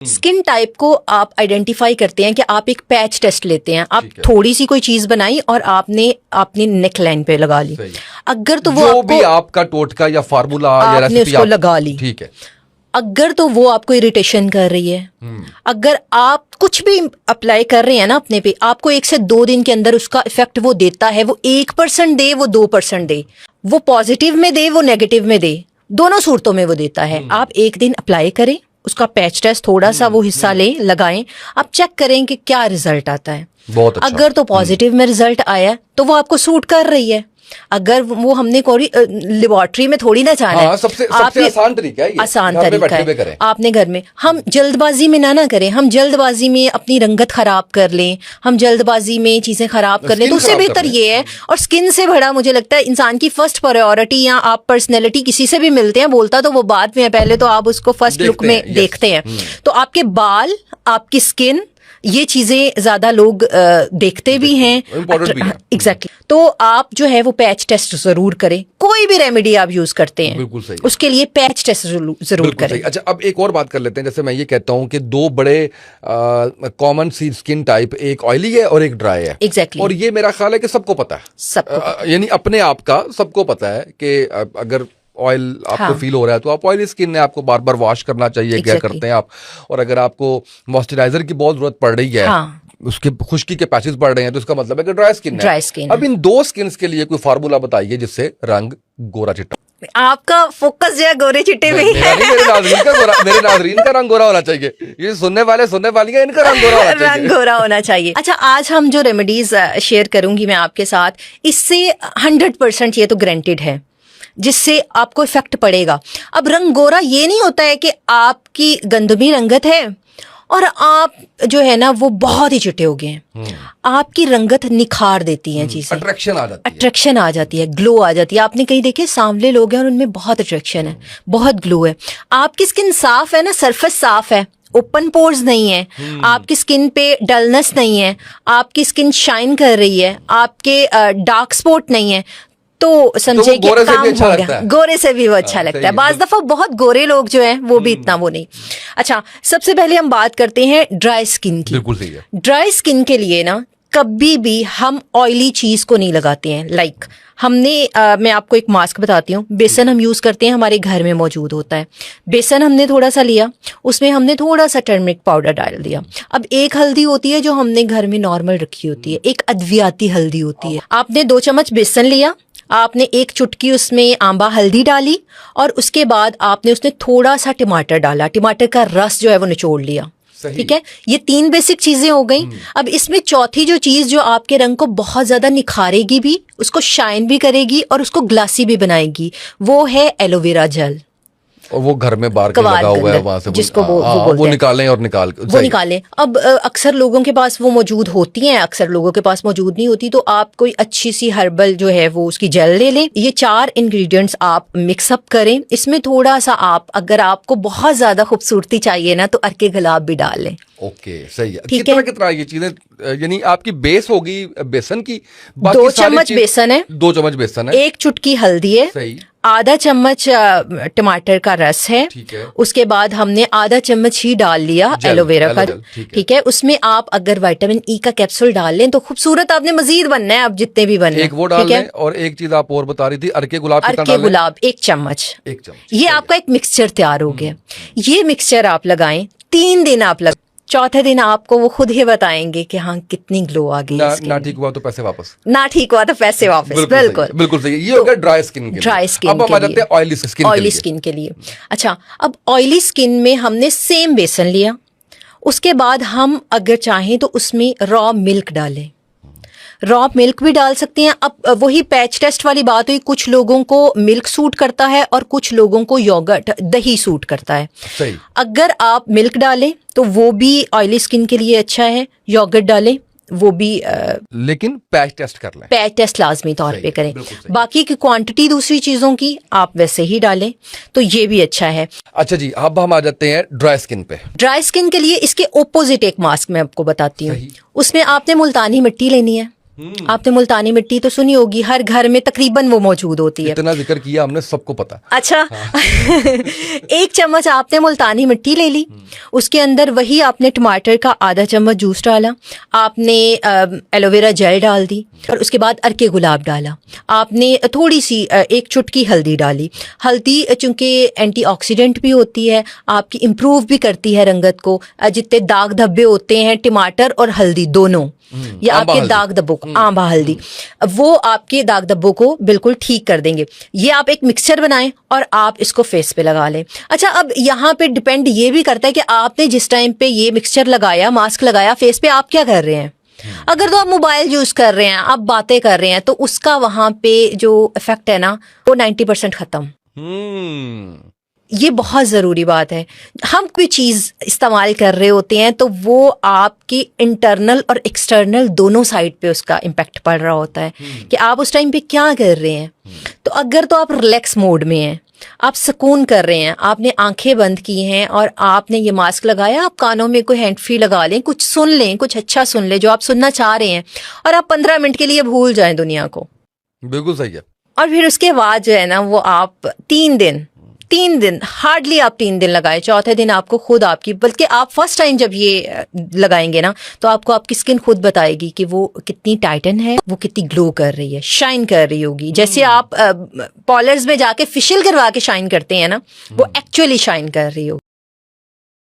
Skin type को आप identify करते हैं कि आप एक पैच टेस्ट लेते हैं। आप थोड़ी सी कोई चीज बनाई और आपने अपनी नेक लाइन पे लगा ली। अगर तो वो जो भी आपका टोटका या फार्मूला या आपने उसको लगा ली, ठीक है, अगर तो वो आपको इरिटेशन कर रही है, अगर आप कुछ भी अप्लाई कर रहे हैं ना अपने पे, आपको 1 से 2 दिन के अंदर उसका इफेक्ट वो देता है। वो 1% दे, वो 2% दे, वो पॉजिटिव में दे, वो नेगेटिव में दे, दोनों सूरतों में वो देता है। आप 1 दिन अप्लाई करें, उसका पैच टेस्ट थोड़ा सा वो हिस्सा लें, लगाएं, आप चेक करें कि क्या रिजल्ट आता है। बहुत अच्छा। अगर तो पॉजिटिव में रिजल्ट आया तो वो आपको सूट कर रही है। अगर वो हमने कोई लेबोरेटरी में थोड़ी ना जाना है। सबसे आसान तरीका है ये। आसान तरीका है, आपने घर में। हम जल्दबाजी में ना करें, हम जल्दबाजी में अपनी रंगत खराब कर लें, हम जल्दबाजी में चीजें खराब कर लें, तो उससे बेहतर ये है। और स्किन से बड़ा मुझे लगता है इंसान की फर्स्ट प्रायोरिटी, या आप पर्सनैलिटी किसी से भी मिलते हैं, बोलता तो वो बाद में है, पहले तो आप उसको फर्स्ट लुक में देखते हैं। तो आपके बाल, आपकी स्किन, ये चीजें ज्यादा लोग देखते भी हैं, इम्पोर्टेंट भी है। एग्जैक्टली। तो आप जो है वो पैच टेस्ट जरूर करें। कोई भी रेमेडी आप यूज करते हैं, बिल्कुल सही, उसके लिए पैच टेस्ट जरूर करें। अच्छा, अब एक और बात कर लेते हैं। जैसे मैं ये कहता हूँ कि 2 बड़े कॉमन सी स्किन टाइप, एक ऑयली है और एक ड्राई है। एग्जैक्टली। और ये मेरा ख्याल है कि सबको पता है, सबको यानी अपने आप का सबको पता है कि अगर ऑयल आपको फील हो रहा है तो आप ऑयली स्किन है, आपको बार बार वॉश करना चाहिए। क्या करते हैं आप? और अगर आपको मॉइस्चराइजर की बहुत जरूरत पड़ रही है, उसके खुश्की के पैचेस पड़ रहे हैं, तो इसका मतलब है कि ड्राई स्किन है। Dry skin. अब इन 2 स्किन्स के लिए कोई फार्मूला बताइए जिससे रंग गोरा चिट्टा। आपका फोकस जो है गोरे चिट्टे में मेरे नाज़रीन का रंग गोरा होना चाहिए। ये सुनने वाली है, इनका रंग गोरा होना चाहिए। रंग गोरा होना चाहिए। अच्छा, आज हम जो रेमेडीज शेयर करूंगी मैं आपके साथ, इससे 100% ये तो ग्रांटेड है जिससे आपको इफेक्ट पड़ेगा। अब रंग गोरा ये नहीं होता है कि आपकी गंदमी रंगत है और आप जो है ना वो बहुत ही चिट्टे हो गए हैं। आपकी रंगत निखार देती है चीजें, अट्रैक्शन आ जाती है, ग्लो आ जाती है। आपने कहीं देखे सांवले लोग हैं और उनमें बहुत अट्रैक्शन है, बहुत ग्लो है। आपकी स्किन साफ है ना, सरफेस साफ है, ओपन पोर्स नहीं है, आपकी स्किन पे डलनेस नहीं है, आपकी स्किन शाइन कर रही है, आपके डार्क स्पॉट नहीं है, तो समझे कि काम हो गया। गोरे से भी वो अच्छा लगता है। बाज दफा बहुत गोरे लोग जो हैं वो भी इतना वो नहीं। अच्छा, सबसे पहले हम बात करते हैं ड्राई स्किन की। बिल्कुल सही है। ड्राई स्किन के लिए ना कभी भी हम ऑयली चीज को नहीं लगाते हैं। लाइक हमने मैं आपको एक मास्क बताती हूँ। बेसन हम यूज करते हैं, हमारे घर में मौजूद होता है। बेसन हमने थोड़ा सा लिया, उसमें हमने थोड़ा सा टर्मरिक पाउडर डाल दिया। अब एक हल्दी होती है जो हमने घर में नॉर्मल रखी होती है, एक अद्वियाती हल्दी होती है। आपने 2 चम्मच बेसन लिया, आपने 1 चुटकी उसमें आंबा हल्दी डाली और उसके बाद आपने उसमें थोड़ा सा टमाटर डाला, टमाटर का रस जो है वो निचोड़ लिया। ठीक है, ये 3 बेसिक चीजें हो गई। अब इसमें चौथी जो चीज जो आपके रंग को बहुत ज्यादा निखारेगी भी, उसको शाइन भी करेगी और उसको ग्लासी भी बनाएगी, वो है एलोवेरा जेल। और वो घर में बाहर लगा हुआ है, वहां से जिसको वो निकालें और निकालें। अब अक्सर लोगों के पास वो मौजूद होती हैं, अक्सर लोगों के पास मौजूद नहीं होती, तो आप कोई अच्छी सी हर्बल जो है वो उसकी जेल ले लें। ये 4 इंग्रेडिएंट्स आप मिक्सअप करें। इसमें थोड़ा सा आप, अगर आपको बहुत ज्यादा खूबसूरती चाहिए ना, तो अर्के गुलाब भी डाल लें। ओके, सही है। कितना ये चीजें, यानी आपकी बेस होगी बेसन की। 2 चम्मच बेसन है, 2 चम्मच बेसन है, 1 चुटकी हल्दी है, सही, आधा चम्मच टमाटर का रस है, ठीक है। उसके बाद हमने आधा चम्मच ही डाल लिया एलोवेरा का, ठीक है। उसमें आप अगर विटामिन ई का कैप्सूल डाल लें तो खूबसूरत आपने मजीद बनना है, आप जितने भी बनना है। एक वो डाल लें, और एक चीज आप और बता रही थी, अर्के गुलाब 1 चम्मच। ये आपका एक मिक्सचर तैयार हो गया। ये मिक्सचर आप लगाएं, 3 दिन आप लगाएं, चौथे दिन आपको वो खुद ही बताएंगे कि हाँ कितनी ग्लो आ गई। ना ठीक हुआ तो पैसे वापस, बिल्कुल सही। ये हो गया ड्राई स्किन के लिए। अब हम आ जाते हैं ऑयली स्किन के लिए। अच्छा, अब ऑयली स्किन में हमने सेम बेसन लिया, उसके बाद हम अगर चाहें तो उसमें रॉ मिल्क डालें। रॉ मिल्क भी डाल सकते हैं। अब वही पैच टेस्ट वाली बात हुई, कुछ लोगों को मिल्क सूट करता है और कुछ लोगों को योगर्ट, दही सूट करता है। सही। अगर आप मिल्क डालें तो वो भी ऑयली स्किन के लिए अच्छा है, योगर्ट डालें वो भी लेकिन पैच टेस्ट कर लें, पैच टेस्ट लाजमी तौर पे करें। बाकी की क्वांटिटी दूसरी चीजों की आप वैसे ही डालें तो ये भी अच्छा है। अच्छा जी, अब हम आ जाते हैं ड्राई स्किन पे। ड्राई स्किन के लिए इसके ओपोजिट एक मास्क मैं आपको बताती हूँ। उसमें आपने मुल्तानी मिट्टी लेनी है, आपने मुल्तानी मिट्टी तो सुनी होगी, हर घर में तकरीबन वो मौजूद होती है। इतना जिक्र किया हमने, सबको पता। अच्छा। एक चम्मच आपने मुल्तानी मिट्टी ले ली, उसके अंदर वही आपने टमाटर का आधा चम्मच जूस डाला, आपने एलोवेरा जेल डाल दी, और उसके बाद अर्के गुलाब डाला, आपने थोड़ी सी एक चुटकी हल्दी डाली। हल्दी चूंकि एंटीऑक्सीडेंट भी होती है, आपकी इम्प्रूव भी करती है रंगत को। जितने दाग धब्बे होते हैं, टमाटर और हल्दी दोनों, या आपके दाग धब्बों को, आंबा हल्दी, वो आपके दाग धब्बों को बिल्कुल ठीक कर देंगे। ये आप एक मिक्सचर बनाएं और आप इसको फेस पे लगा लें। अच्छा, अब यहाँ पे डिपेंड ये भी करता है कि आपने जिस टाइम पे ये मिक्सचर लगाया, मास्क लगाया फेस पे, आप क्या कर रहे हैं। अगर तो आप मोबाइल यूज कर रहे हैं, आप बातें कर रहे हैं, तो उसका वहां पे जो इफेक्ट है ना, वो 90% खत्म। ये बहुत ज़रूरी बात है। हम कोई चीज़ इस्तेमाल कर रहे होते हैं तो वो आपकी इंटरनल और एक्सटर्नल दोनों साइड पे उसका इम्पैक्ट पड़ रहा होता है कि आप उस टाइम पे क्या कर रहे हैं। तो अगर तो आप रिलैक्स मोड में हैं, आप सुकून कर रहे हैं, आपने आंखें बंद की हैं और आपने ये मास्क लगाया, आप कानों में कोई हैंड फ्री लगा लें, कुछ सुन लें, कुछ अच्छा सुन लें जो आप सुनना चाह रहे हैं, और आप 15 मिनट के लिए भूल जाएं दुनिया को। बिल्कुल सही है। और फिर उसके बाद जो है ना, वो आप 3 दिन हार्डली आप 3 दिन लगाए, चौथे दिन आपको खुद आपकी, बल्कि आप फर्स्ट टाइम जब ये लगाएंगे ना, तो आपको आपकी स्किन खुद बताएगी कि वो कितनी टाइटन है, वो कितनी ग्लो कर रही है, शाइन कर रही होगी। जैसे आप पॉलर्स में जाके फेशियल करवा के शाइन करते हैं ना, वो एक्चुअली शाइन कर रही होगी।